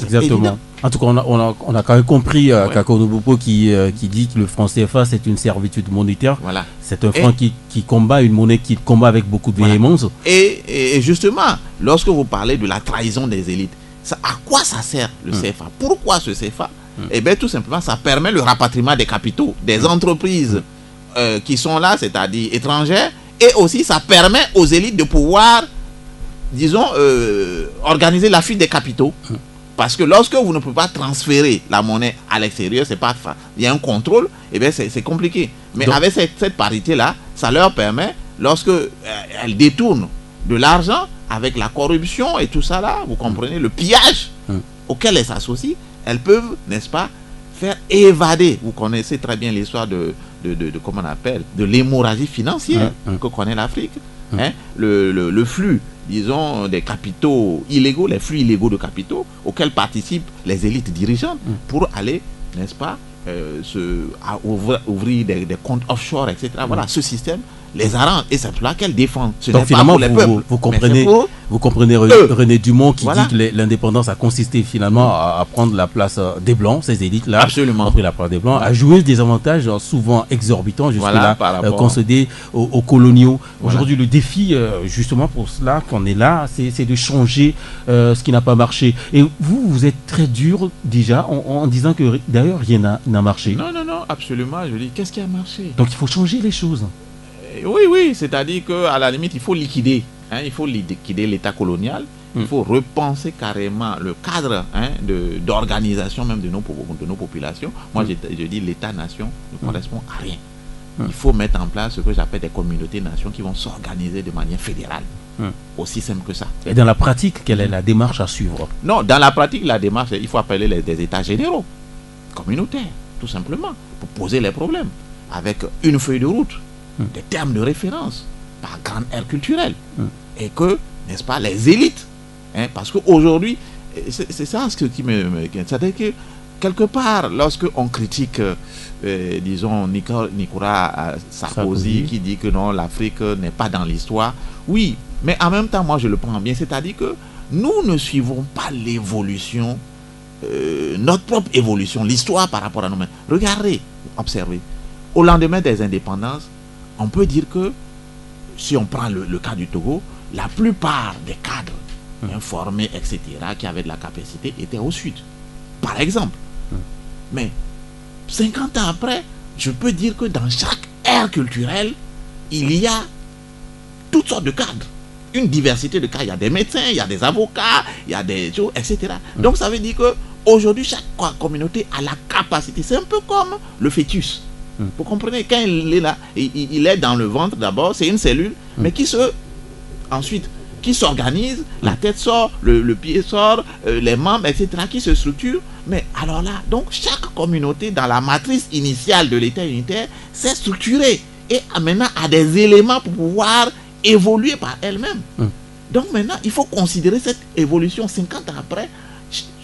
Exactement. Évident. En tout cas, on a quand même compris Kako Nububo qui dit que le franc CFA c'est une servitude monétaire. Voilà. C'est un franc qui combat, une monnaie qui combat avec beaucoup de véhémence. Et justement, lorsque vous parlez de la trahison des élites, à quoi ça sert le CFA? Pourquoi ce CFA? Tout simplement, ça permet le rapatriement des capitaux, des entreprises qui sont là, c'est-à-dire étrangères, et aussi ça permet aux élites de pouvoir, disons, organiser la fuite des capitaux. Parce que lorsque vous ne pouvez pas transférer la monnaie à l'extérieur, c'est pas il y a un contrôle, c'est compliqué. Mais donc, avec cette parité-là, ça leur permet, lorsque elles détournent de l'argent, avec la corruption et tout ça là, vous comprenez, le pillage auquel elles s'associent, elles peuvent, n'est-ce pas, faire évader. Vous connaissez très bien l'histoire de comment on appelle, de l'hémorragie financière que connaît l'Afrique. Le flux, disons, des capitaux illégaux, les flux illégaux de capitaux auxquels participent les élites dirigeantes pour aller, n'est-ce pas, ouvrir des comptes offshore, etc. Voilà, ce système les arrange. Et c'est pour ça qu'elle défend. Ce Donc n'est finalement, pas pour les peuples, vous mais c'est comprenez, pour vous comprenez eux. René Dumont qui Voilà. dit que l'indépendance a consisté finalement à prendre la place des Blancs, ces élites-là Absolument. ont pris la place des Blancs, à jouer des avantages souvent exorbitants Voilà, jusque-là, par rapport- concédés aux coloniaux. Voilà. Aujourd'hui, le défi, justement pour cela qu'on est là, c'est de changer ce qui n'a pas marché. Et vous êtes très dur déjà en disant que d'ailleurs rien n'a marché. Non, non, non, absolument. Je dis, qu'est-ce qui a marché? Donc il faut changer les choses. Oui, oui, c'est-à-dire qu'à la limite, il faut liquider. Il faut liquider l'État colonial. Il faut repenser carrément le cadre d'organisation même de nos populations. Moi, je dis l'État-nation ne correspond à rien. Il faut mettre en place ce que j'appelle des communautés-nations qui vont s'organiser de manière fédérale. Aussi simple que ça. Et dans la pratique, quelle est la démarche à suivre? Non, dans la pratique, la démarche, il faut appeler des États généraux, communautaires, tout simplement, pour poser les problèmes, avec une feuille de route, des termes de référence, par grande aire culturelle. Et que, n'est-ce pas, les élites, parce qu'aujourd'hui, c'est ça ce qui me c'est-à-dire que, quelque part, lorsque on critique, disons, Nicolas Sarkozy, qui dit que non, l'Afrique n'est pas dans l'histoire, oui, mais en même temps, moi je le prends bien, c'est-à-dire que nous ne suivons pas l'évolution, notre propre évolution, l'histoire par rapport à nous-mêmes. Regardez, observez, au lendemain des indépendances, on peut dire que, si on prend le cas du Togo, la plupart des cadres informés, etc., qui avaient de la capacité, étaient au sud, par exemple. Mais 50 ans après, je peux dire que dans chaque ère culturelle, il y a toutes sortes de cadres. Une diversité de cadres. Il y a des médecins, il y a des avocats, il y a des choses, etc. Donc ça veut dire que aujourd'hui, chaque communauté a la capacité. C'est un peu comme le fœtus. Vous comprenez, quand il est là, il est dans le ventre d'abord, c'est une cellule, mais ensuite, qui s'organise, la tête sort, le pied sort, les membres, etc., qui se structurent. Mais alors là, donc chaque communauté dans la matrice initiale de l'État unitaire s'est structurée et maintenant a des éléments pour pouvoir évoluer par elle-même. Donc maintenant, il faut considérer cette évolution 50 ans après.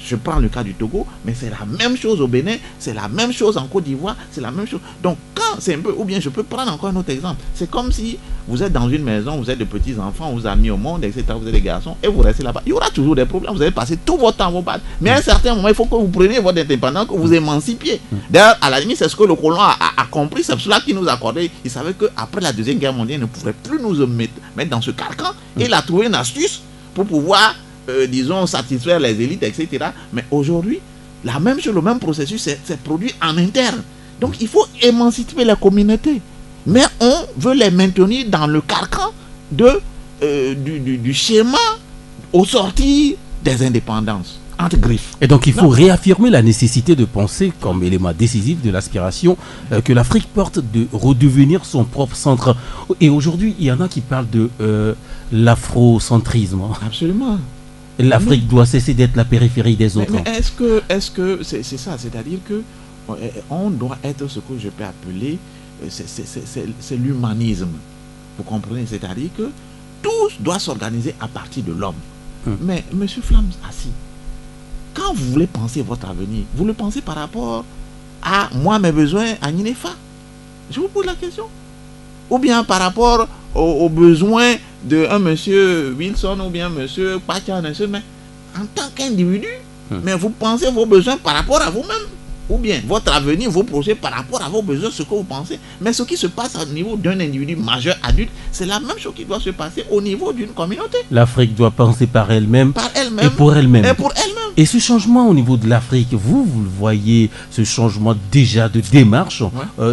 Je prends le cas du Togo, mais c'est la même chose au Bénin, c'est la même chose en Côte d'Ivoire, c'est la même chose. Donc quand c'est un peu, ou bien je peux prendre encore un autre exemple. C'est comme si vous êtes dans une maison, vous êtes de petits enfants, on vous a mis au monde, etc. Vous êtes des garçons et vous restez là-bas. Il y aura toujours des problèmes. Vous allez passer tout votre temps à vos pattes. Mais à un certain moment, il faut que vous preniez votre indépendance, que vous émancipiez. D'ailleurs, à la limite, c'est ce que le colon a compris. C'est cela qu'il nous accordait. Il savait qu'après la Deuxième Guerre mondiale, il ne pourrait plus nous mettre dans ce carcan. Et il a trouvé une astuce pour pouvoir disons, satisfaire les élites, etc. Mais aujourd'hui, la même chose, le même processus s'est produit en interne. Donc, il faut émanciper les communautés. Mais on veut les maintenir dans le carcan du schéma au sortir des indépendances, entre griffes. Et donc, il faut réaffirmer la nécessité de penser, comme élément décisif de l'aspiration, que l'Afrique porte de redevenir son propre centre. Et aujourd'hui, il y en a qui parlent de l'afrocentrisme. Absolument. L'Afrique doit cesser d'être la périphérie des autres. Mais est-ce que c'est ça? C'est-à-dire que on doit être ce que je peux appeler c'est l'humanisme. Vous comprenez? C'est-à-dire que tout doit s'organiser à partir de l'homme. Mais monsieur Flams assis, quand vous voulez penser votre avenir, vous le pensez par rapport à moi, mes besoins, à Ninefa. Je vous pose la question. Ou bien par rapport aux besoins d'un monsieur Wilson ou bien monsieur Pacha, mais en tant qu'individu, mais vous pensez vos besoins par rapport à vous-même. Ou bien votre avenir, vos projets par rapport à vos besoins, ce que vous pensez. Mais ce qui se passe au niveau d'un individu majeur, adulte, c'est la même chose qui doit se passer au niveau d'une communauté. L'Afrique doit penser par elle-même et pour elle-même. Et ce changement au niveau de l'Afrique, vous le voyez, ce changement déjà de démarche,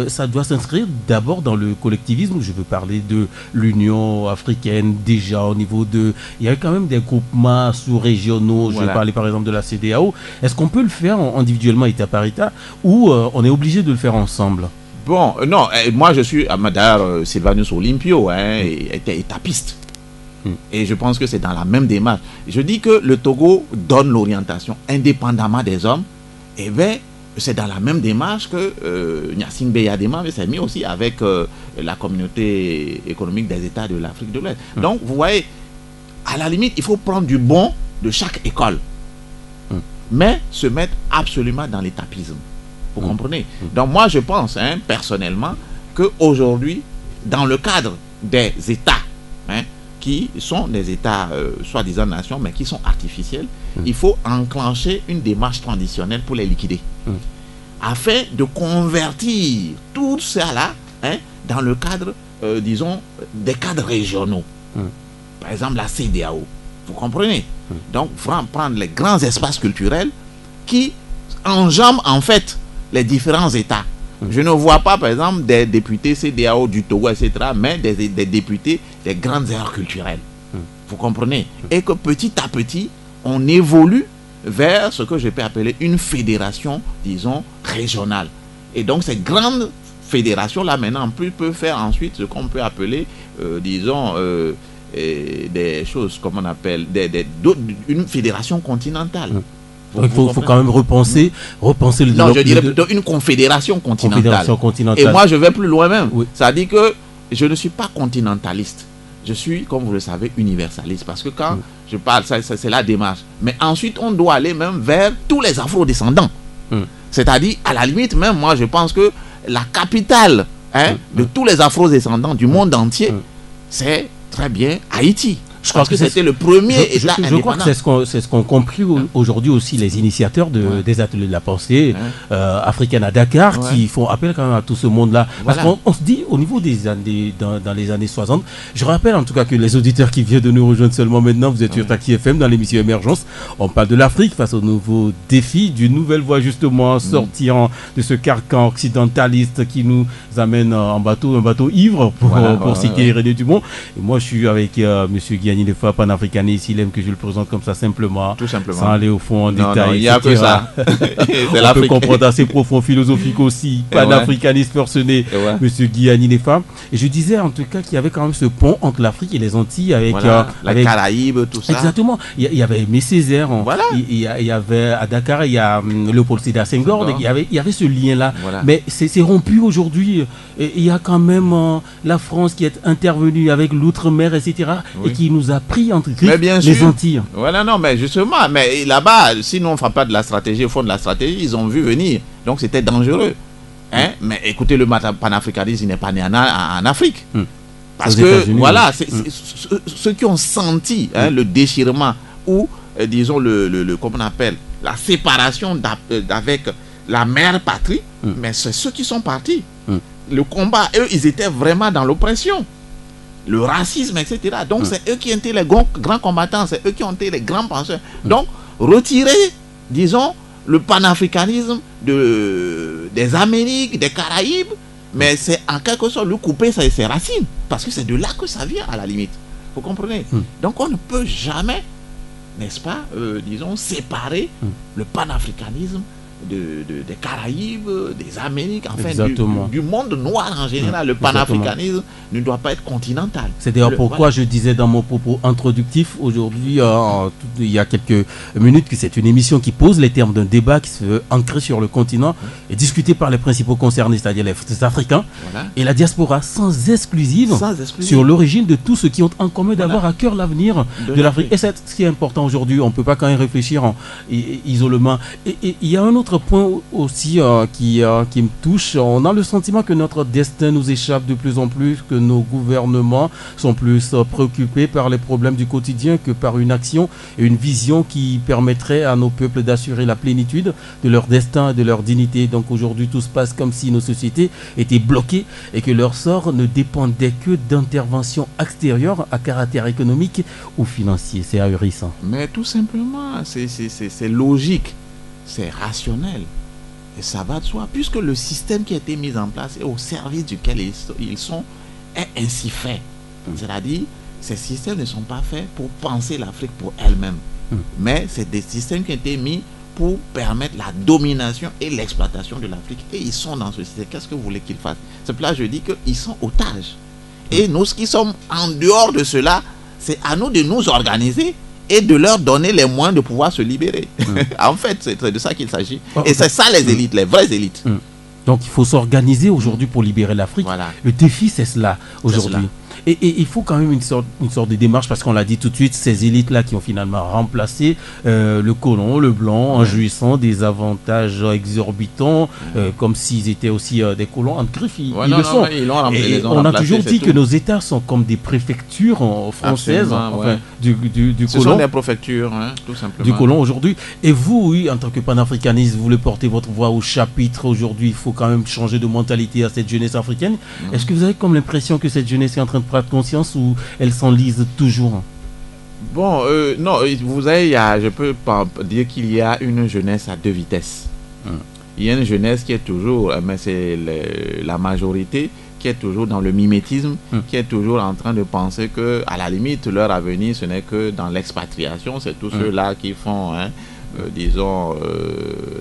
ça doit s'inscrire d'abord dans le collectivisme. Je veux parler de l'Union africaine déjà au niveau de... Il y a quand même des groupements sous-régionaux, je vais parler par exemple de la CEDEAO. Est-ce qu'on peut le faire individuellement, État par État, ou on est obligé de le faire ensemble? Bon, non, moi je suis, d'ailleurs, Sylvanus Olympio était étapiste. Et je pense que c'est dans la même démarche. Je dis que le Togo donne l'orientation indépendamment des hommes. Et bien, c'est dans la même démarche que Gnassingbé Beyadema s'est mis aussi avec la communauté économique des États de l'Afrique de l'Ouest. Donc, vous voyez, à la limite, il faut prendre du bon de chaque école. Mais se mettre absolument dans l'étapisme. Vous comprenez? Donc moi je pense personnellement qu'aujourd'hui, dans le cadre des États, hein, qui sont des États soi-disant nations, mais qui sont artificiels, il faut enclencher une démarche traditionnelle pour les liquider, afin de convertir tout ça là, hein, dans le cadre, disons, des cadres régionaux. Par exemple, la CEDEAO. Vous comprenez? Donc, prendre les grands espaces culturels qui enjambent en fait les différents États. Je ne vois pas, par exemple, des députés CEDEAO du Togo, etc., mais des députés des grandes aires culturelles. Vous comprenez? Et que petit à petit, on évolue vers ce que je peux appeler une fédération, disons, régionale. Et donc, ces grandes fédérations-là, maintenant, peuvent faire ensuite ce qu'on peut appeler, disons, des choses, comme on appelle, une fédération continentale. Il faut quand même repenser le... Non, je dirais plutôt une confédération continentale. Et moi, je vais plus loin même. Oui. Ça dit que je ne suis pas continentaliste. Je suis, comme vous le savez, universaliste. Parce que quand je parle, c'est la démarche. Mais ensuite, on doit aller même vers tous les afro-descendants. C'est-à-dire, à la limite, même moi, je pense que la capitale, hein, de tous les afro-descendants du monde entier, c'est très bien Haïti. Je crois que c'était le premier État indépendant. Je crois que c'est ce qu'ont compris aujourd'hui aussi les initiateurs des ateliers de la pensée africaine à Dakar, qui font appel quand même à tout ce monde-là. Parce qu'on se dit, au niveau des années, dans les années 60, je rappelle en tout cas que les auditeurs qui viennent de nous rejoindre seulement maintenant, vous êtes sur Taxi FM dans l'émission Émergence. On parle de l'Afrique face aux nouveaux défis, d'une nouvelle voie justement, sortir de ce carcan occidentaliste qui nous amène en bateau, un bateau ivre, pour citer René Dumont. Et moi, je suis avec monsieur Guiani Nefa, panafricaniste, il aime que je le présente comme ça simplement, sans aller au fond en détail. Il n'y a que ça. On peut comprendre assez profond, philosophique aussi, panafricaniste forcené, monsieur Guiani Nefa. Et je disais en tout cas qu'il y avait quand même ce pont entre l'Afrique et les Antilles avec les Caraïbes, tout ça. Exactement. Il y avait Aimé Césaire, il y avait à Dakar, il y a Léopold Sédar Senghor, il y avait ce lien-là. Mais c'est rompu aujourd'hui. Il y a quand même la France qui est intervenue avec l'outre-mer, etc. Et qui nous a pris entre les Antilles. Voilà, non, mais justement, mais là-bas, sinon on ne fera pas de la stratégie, au fond de la stratégie, ils ont vu venir. Donc c'était dangereux. Hein? Mais écoutez, le panafricanisme, il n'est pas né en Afrique. Parce que, voilà, ceux qui ont senti le déchirement ou, disons, comment on appelle, la séparation avec la mère patrie, mais c'est ceux qui sont partis. Le combat, eux, ils étaient vraiment dans l'oppression. Le racisme, etc. Donc, c'est eux qui ont été les grands combattants, c'est eux qui ont été les grands penseurs. Donc, retirer, disons, le panafricanisme des Amériques, des Caraïbes, mais c'est en quelque sorte lui couper ses racines. Parce que c'est de là que ça vient, à la limite. Vous comprenez? Donc, on ne peut jamais, n'est-ce pas, disons, séparer le panafricanisme des Caraïbes, des Amériques, enfin du monde noir en général. Le panafricanisme ne doit pas être continental. C'est d'ailleurs pourquoi je disais dans mon propos introductif aujourd'hui, il y a quelques minutes, que c'est une émission qui pose les termes d'un débat qui se veut ancrer sur le continent et discuté par les principaux concernés, c'est-à-dire les Africains et la diaspora, sans exclusive sur l'origine de tous ceux qui ont en commun d'avoir à cœur l'avenir de l'Afrique. Et c'est ce qui est important aujourd'hui. On ne peut pas quand même réfléchir en isolement. Et il y a un autre point aussi qui me touche. On a le sentiment que notre destin nous échappe de plus en plus, que nos gouvernements sont plus préoccupés par les problèmes du quotidien que par une action et une vision qui permettrait à nos peuples d'assurer la plénitude de leur destin et de leur dignité. Donc aujourd'hui, tout se passe comme si nos sociétés étaient bloquées et que leur sort ne dépendait que d'interventions extérieures à caractère économique ou financier. C'est ahurissant. Mais tout simplement, c'est logique. C'est rationnel et ça va de soi, puisque le système qui a été mis en place et au service duquel ils sont est ainsi fait. C'est-à-dire, ces systèmes ne sont pas faits pour penser l'Afrique pour elle-même, mais c'est des systèmes qui ont été mis pour permettre la domination et l'exploitation de l'Afrique. Et ils sont dans ce système. Qu'est-ce que vous voulez qu'ils fassent? C'est pour là que je dis qu'ils sont otages. Et nous qui sommes en dehors de cela, c'est à nous de nous organiser et de leur donner les moyens de pouvoir se libérer. En fait, c'est de ça qu'il s'agit. Et c'est ça les élites, les vraies élites. Donc il faut s'organiser aujourd'hui pour libérer l'Afrique. Voilà. Le défi, c'est cela aujourd'hui. Et il faut quand même une sorte de démarche, parce qu'on l'a dit tout de suite, ces élites-là qui ont finalement remplacé le colon, le blanc, en jouissant des avantages exorbitants, comme s'ils étaient aussi des colons. En griffe, ils le sont. On a toujours dit que nos États sont comme des préfectures françaises du colon. Ce sont des préfectures, tout simplement. Du colon aujourd'hui. Et vous, oui, en tant que panafricaniste, vous voulez porter votre voix au chapitre aujourd'hui. Il faut quand même changer de mentalité à cette jeunesse africaine. Est-ce que vous avez comme l'impression que cette jeunesse est en train de prendre conscience, ou elle s'enlise toujours? Bon, non, vous savez, je peux pas dire qu'il y a une jeunesse à deux vitesses. Il y a une jeunesse qui est toujours, mais c'est la majorité qui est toujours dans le mimétisme, qui est toujours en train de penser que, à la limite, leur avenir, ce n'est que dans l'expatriation. C'est tous ceux-là qui font, disons,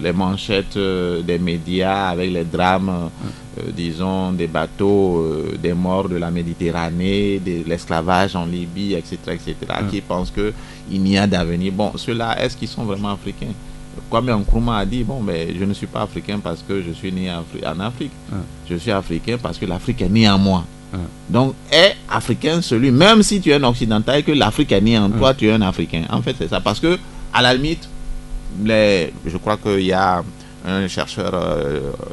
les manchettes des médias avec les drames, disons, des bateaux, des morts de la Méditerranée, de l'esclavage en Libye, etc., qui pensent qu'il n'y a d'avenir. Bon, ceux-là, est-ce qu'ils sont vraiment africains? Kwame Nkrumah a dit, bon, mais je ne suis pas africain parce que je suis né en Afrique. Je suis africain parce que l'Afrique est née en moi. Donc, est africain celui, même si tu es un occidental, que l'Afrique est née en toi, tu es un africain. En fait, c'est ça. Parce que, à la limite, je crois qu'il y a un chercheur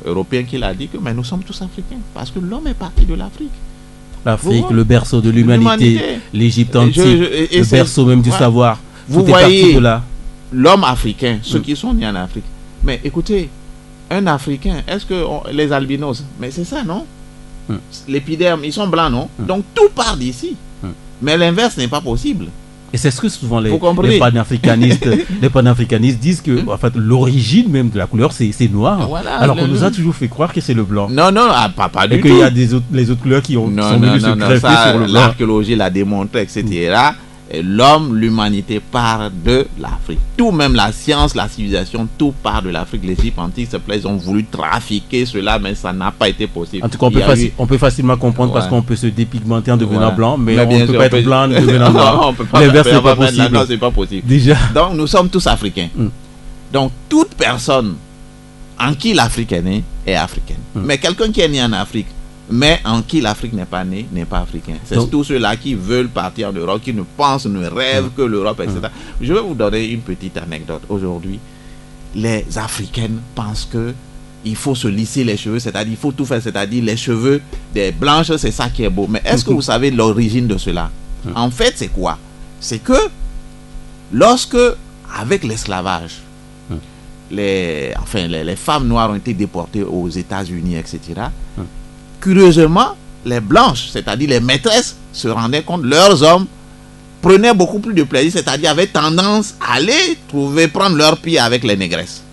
européen qui l'a dit que mais nous sommes tous africains parce que l'homme est parti de l'Afrique. L'Afrique, le berceau de l'humanité, l'Égypte antique, le berceau même du savoir. Vous voyez, l'homme africain, ceux qui sont nés en Afrique. Mais écoutez, un Africain, est-ce que les albinos, mais c'est ça, non? L'épiderme, ils sont blancs, non? Donc tout part d'ici. Mais l'inverse n'est pas possible. Et c'est ce que souvent les panafricanistes disent, que en fait, l'origine même de la couleur, c'est noir. Voilà, alors qu'on nous a toujours fait croire que c'est le blanc. Non, non, pas du tout. Et qu'il y a les autres couleurs qui sont venues se greffer sur le blanc. L'archéologie l'a démontré, etc. L'homme, l'humanité part de l'Afrique. Tout, même la science, la civilisation, tout part de l'Afrique. Les Égyptiens antiques, ils ont voulu trafiquer cela, mais ça n'a pas été possible. En tout cas, on peut facilement comprendre parce qu'on peut se dépigmenter en devenant blanc, mais on ne peut pas être blanc en devenant noir. L'inverse n'est pas possible. Non, c'est pas possible. Déjà. Donc, nous sommes tous africains. Donc, toute personne en qui l'Afrique est née est africaine. Mais quelqu'un qui est né en Afrique, mais en qui l'Afrique n'est pas née, n'est pas africain. C'est tous ceux-là qui veulent partir en Europe, qui ne pensent, ne rêvent que l'Europe, etc. Je vais vous donner une petite anecdote. Aujourd'hui, les Africaines pensent que il faut se lisser les cheveux, c'est-à-dire il faut tout faire, c'est-à-dire les cheveux des blanches, c'est ça qui est beau. Mais est-ce que vous savez l'origine de cela? En fait, c'est quoi? C'est que lorsque, avec l'esclavage, les femmes noires ont été déportées aux États-Unis, etc., curieusement, les blanches, c'est-à-dire les maîtresses, se rendaient compte que leurs hommes prenaient beaucoup plus de plaisir, c'est-à-dire avaient tendance à aller prendre leur pied avec les négresses,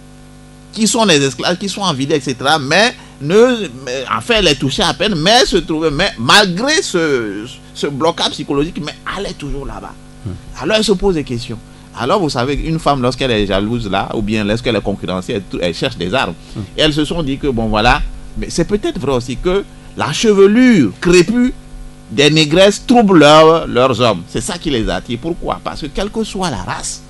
qui sont les esclaves, qui sont en ville, etc., mais les touchaient à peine, mais se trouvaient, mais malgré ce blocage psychologique, mais allaient toujours là-bas. Alors elle se pose des questions. Alors vous savez, une femme, lorsqu'elle est jalouse là, ou bien lorsqu'elle est concurrentielle, elle cherche des armes. Et elles se sont dit que bon voilà, mais c'est peut-être vrai aussi que la chevelure crépue des négresses trouble leurs hommes. C'est ça qui les attire. Pourquoi? Parce que quelle que soit la race,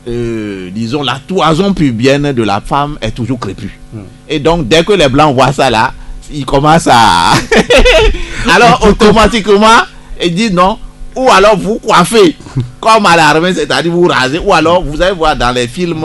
disons, la toison pubienne de la femme est toujours crépue. Et donc, dès que les blancs voient ça là, ils commencent à... alors, automatiquement, ils disent non. Ou alors, vous coiffez, comme à l'armée, c'est-à-dire vous rasez. Ou alors, vous allez voir dans les films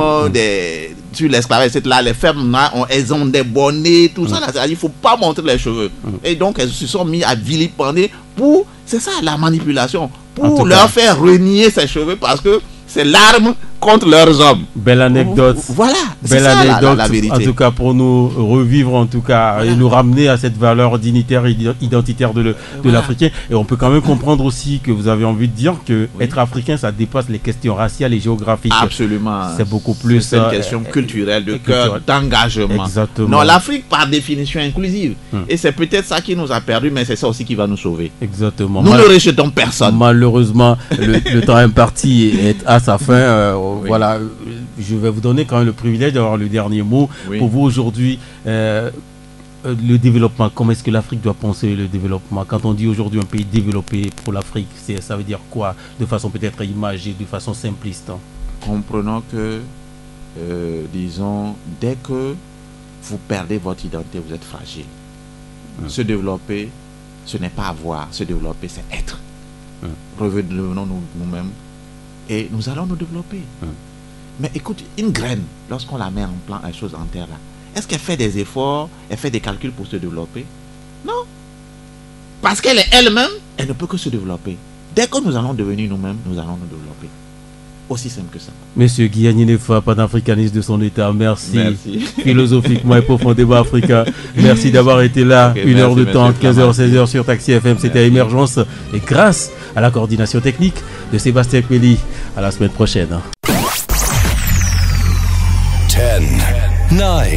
sur l'esclavage, là, les femmes, elles ont des bonnets, tout ça. Il ne faut pas montrer les cheveux. Et donc, elles se sont mis à vilipender pour... C'est ça, la manipulation. Pour leur faire renier ces cheveux parce que c'est l'arme contre leurs hommes. Belle anecdote. Voilà, c'est ça la vérité. En tout cas, pour nous revivre, en tout cas, et nous ramener à cette valeur dignitaire et identitaire de l'Africain. Et on peut quand même comprendre aussi que vous avez envie de dire que être africain, ça dépasse les questions raciales et géographiques. Absolument. C'est beaucoup plus... C'est une question culturelle, de cœur, d'engagement. Exactement. Non, l'Afrique, par définition, inclusive. Et c'est peut-être ça qui nous a perdu, mais c'est ça aussi qui va nous sauver. Exactement. Nous ne rejetons personne. Malheureusement, le temps imparti est à sa fin. Voilà, je vais vous donner quand même le privilège d'avoir le dernier mot. Pour vous aujourd'hui, le développement, comment est-ce que l'Afrique doit penser le développement? Quand on dit aujourd'hui un pays développé pour l'Afrique, ça veut dire quoi? De façon peut-être imagée, de façon simpliste. Comprenons que, disons, dès que vous perdez votre identité, vous êtes fragile. Se développer, ce n'est pas avoir. Se développer, c'est être. Revenons nous-mêmes et nous allons nous développer. Mais écoute, une graine, lorsqu'on la met en plan, la chose en terre là, est-ce qu'elle fait des efforts, elle fait des calculs pour se développer? Non. Parce qu'elle est elle-même, elle ne peut que se développer. Dès que nous allons devenir nous-mêmes, nous allons nous développer. Aussi simple que ça. Monsieur Guy Nefa, panafricaniste de son état, merci. Merci. Philosophiquement et profond débat africain. Merci d'avoir été là. Okay, une heure de temps, 15h, 16h merci. sur Taxi FM. C'était Émergence. Et grâce à la coordination technique de Sébastien Pelli. À la semaine prochaine. 10, 9,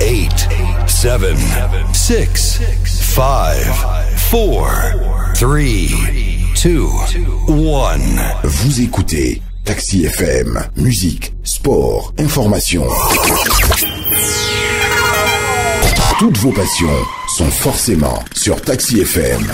8, 7, 6, 5, 4, 3, 2, 1. Vous écoutez Taxi FM, musique, sport, information. Toutes vos passions sont forcément sur Taxi FM.